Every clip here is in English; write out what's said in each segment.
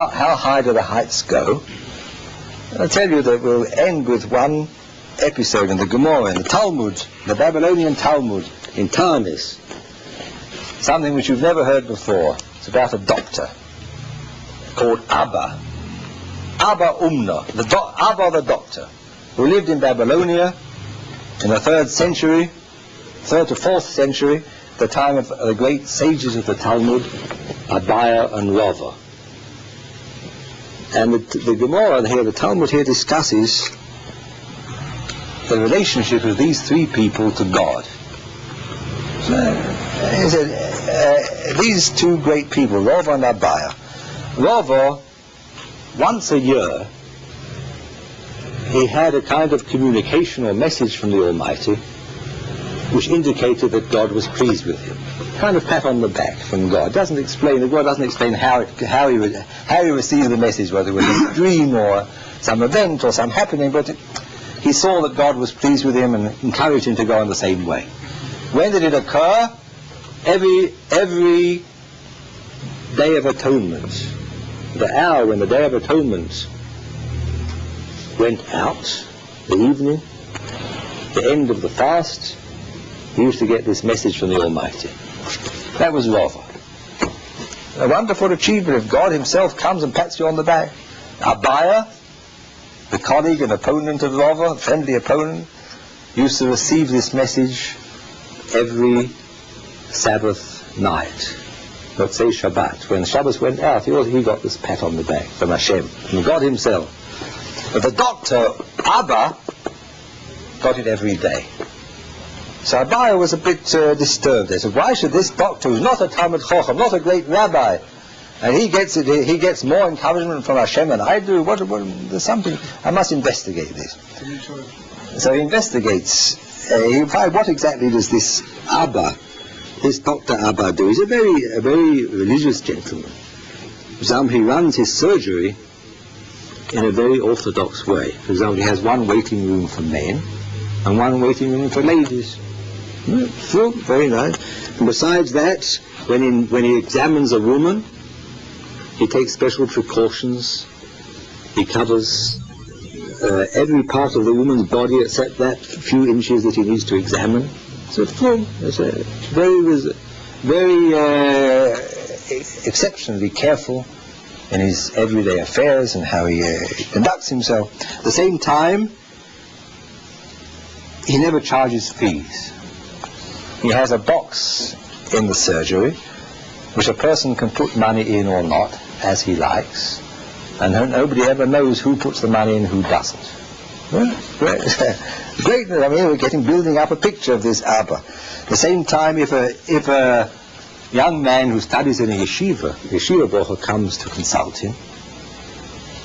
How high do the heights go? I'll tell you that we'll end with one episode in the Gemara, in the Talmud, the Babylonian Talmud, in Tanis. Something which you've never heard before. It's about a doctor called Abba. Abba Umna, Abba the doctor, who lived in Babylonia in the 3rd century, 3rd to 4th century, the time of the great sages of the Talmud, Aryeh and Rav. And the Gemara here, the Talmud here, discusses the relationship of these three people to God. So, these two great people, Rav and Aryeh. Rav, once a year, he had a kind of communication or message from the Almighty which indicated that God was pleased with him. Kind of pat on the back from God. Doesn't explain, the God doesn't explain how he received the message, whether it was a dream or some event or some happening, but he saw that God was pleased with him and encouraged him to go on the same way. When did it occur? Every Day of Atonement. The hour when the Day of Atonement went out, the evening, the end of the fast, he used to get this message from the Almighty. That was Rav. A wonderful achievement if God himself comes and pats you on the back. Aryeh, the colleague and opponent of Rav, a friendly opponent, used to receive this message every Sabbath night. Let's say Shabbat. When Shabbos went out, he got this pat on the back from Hashem, from God himself. But the doctor, Abba, got it every day. So Aryeh was a bit disturbed. They said, why should this doctor, who's not a Talmud Chacham, not a great rabbi, and he gets more encouragement from Hashem than I do? There's something, I must investigate this. So he investigates. What exactly does this Abba, this Dr. Abba, do? He's a very religious gentleman. For example, he runs his surgery in a very orthodox way. For example, he has one waiting room for men and one waiting room for ladies. So, very nice. And besides that, when he examines a woman, he takes special precautions. He covers every part of the woman's body except that few inches that he needs to examine. So it's very exceptionally careful in his everyday affairs and how he conducts himself. At the same time, he never charges fees. He has a box in the surgery which a person can put money in or not as he likes, and nobody ever knows who puts the money in, who doesn't. Great. I mean, we're building up a picture of this Abba. At the same time, if a young man who studies in a yeshiva brocher comes to consult him,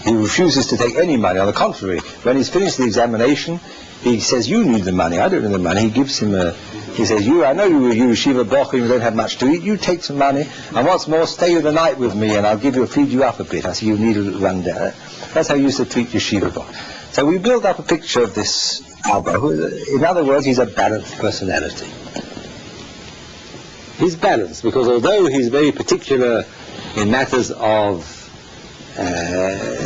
he refuses to take any money. On the contrary, when he's finished the examination, he says, you need the money, I don't need the money. He gives him he says, I know you yeshiva brocher, you don't have much to eat, you take some money, and what's more, stay the night with me and I'll feed you up a bit. I say, you need to run down. That's how he used to treat yeshiva brocher. So we build up a picture of this Abba, who, in other words, he's a balanced personality. He's balanced because although he's very particular in matters of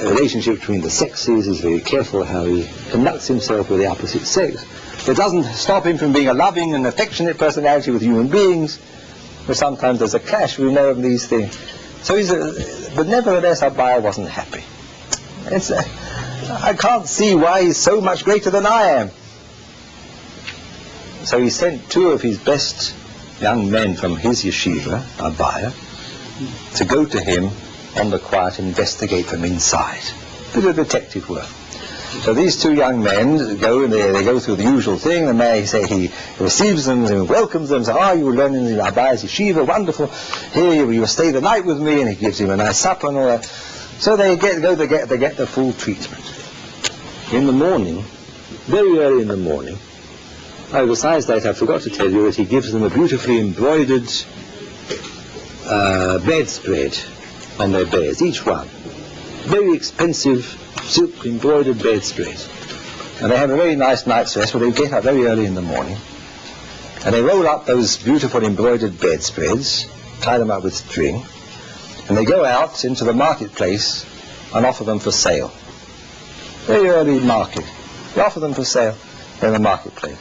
relationship between the sexes, he's very careful how he conducts himself with the opposite sex. It doesn't stop him from being a loving and affectionate personality with human beings, but sometimes there's a clash, we know of these things. So but nevertheless Aryeh wasn't happy. I can't see why he's so much greater than I am. So he sent two of his best young men from his yeshiva, Aryeh, to go to him on the quiet and investigate from inside. A bit of detective work. So these two young men go and they go through the usual thing. The man, he receives them and welcomes them. So, you will learn in the Aryeh's yeshiva, wonderful. Here you will stay the night with me, and he gives him a nice supper and all that. So they get the full treatment. In the morning, very early in the morning, besides that, I forgot to tell you that he gives them a beautifully embroidered bedspread on their beds, each one. Very expensive silk embroidered bedspread. And they have a very nice night's rest, but they get up very early in the morning. And they roll up those beautiful embroidered bedspreads, tie them up with string, And they go out into the marketplace and offer them for sale. Very early market. They offer them for sale in the marketplace.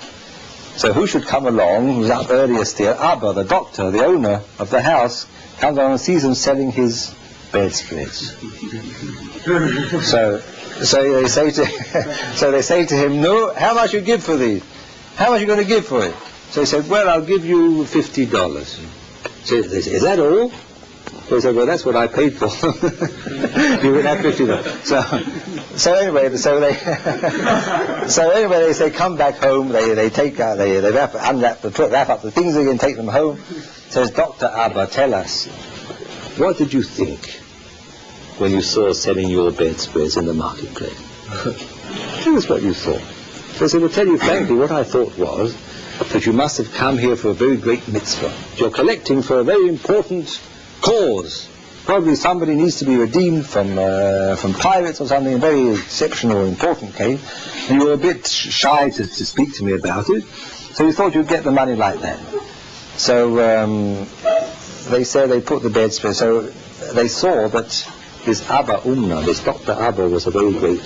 So who should come along, who's up earliest here? Abba, the doctor, the owner of the house, comes along and sees them selling his bedspreads. So they say to him, no, how much you give for these? How much are you going to give for it? So he said, well, I'll give you $50. So they said, is that all? So he said, well, that's what I paid for. You would have $50. So anyway, they say, come back home. They take out, they wrap up the things again, take them home. Says, Dr. Abba, tell us, what did you think when you saw selling your bedspreads in the marketplace? Tell us what you thought. So I said, well, tell you frankly, what I thought was that you must have come here for a very great mitzvah. You're collecting for a very important cause. Probably somebody needs to be redeemed from pirates or something, a very exceptional, important case. And you were a bit shy to speak to me about it, so you thought you'd get the money like that. So they said they put the bedspread. So they saw that this Abba Umna, this Dr. Abba, was a very great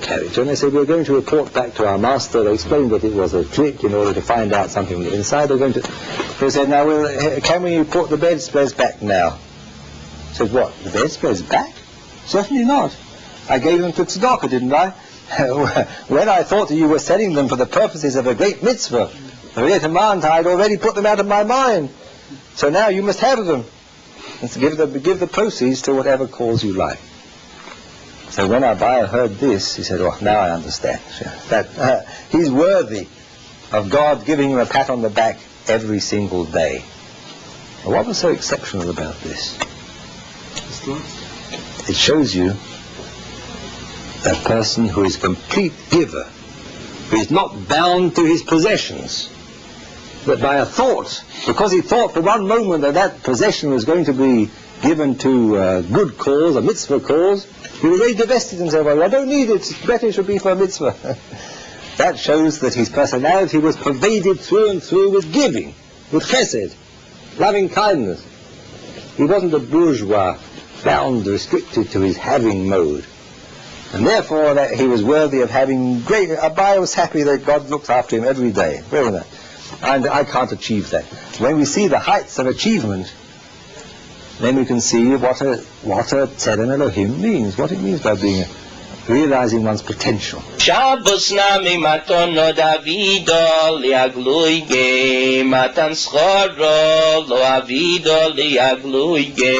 character. And they said, we're going to report back to our master. They explained that it was a trick in order to find out something on the inside. They said, now, can we put the bedspreads back now? I said, what, the bedspreads back? Certainly not. I gave them to tzedakah, didn't I? When I thought that you were selling them for the purposes of a great mitzvah, I'd already put them out of my mind. So now you must have them. And give the proceeds to whatever cause you like. So when Abaye heard this, he said, oh, now I understand. That he's worthy of God giving him a pat on the back every single day. Well, what was so exceptional about this? It shows you a person who is a complete giver, who is not bound to his possessions, but by a thought, because he thought for one moment that possession was going to be given to a good cause, a mitzvah cause, he already divested himself. Well, I don't need it. It's better it should be for a mitzvah. That shows that his personality was pervaded through and through with giving, with chesed, loving kindness. He wasn't a bourgeois, bound, restricted to his having mode. And therefore that he was worthy of having great... Abaye was happy that God looked after him every day. Very nice. And I can't achieve that. When we see the heights of achievement, then we can see what a Tzedem Elohim means, what it means by being realizing one's potential. Shabbos nami matono Davido liagluige matan schoro lo avido liagluige.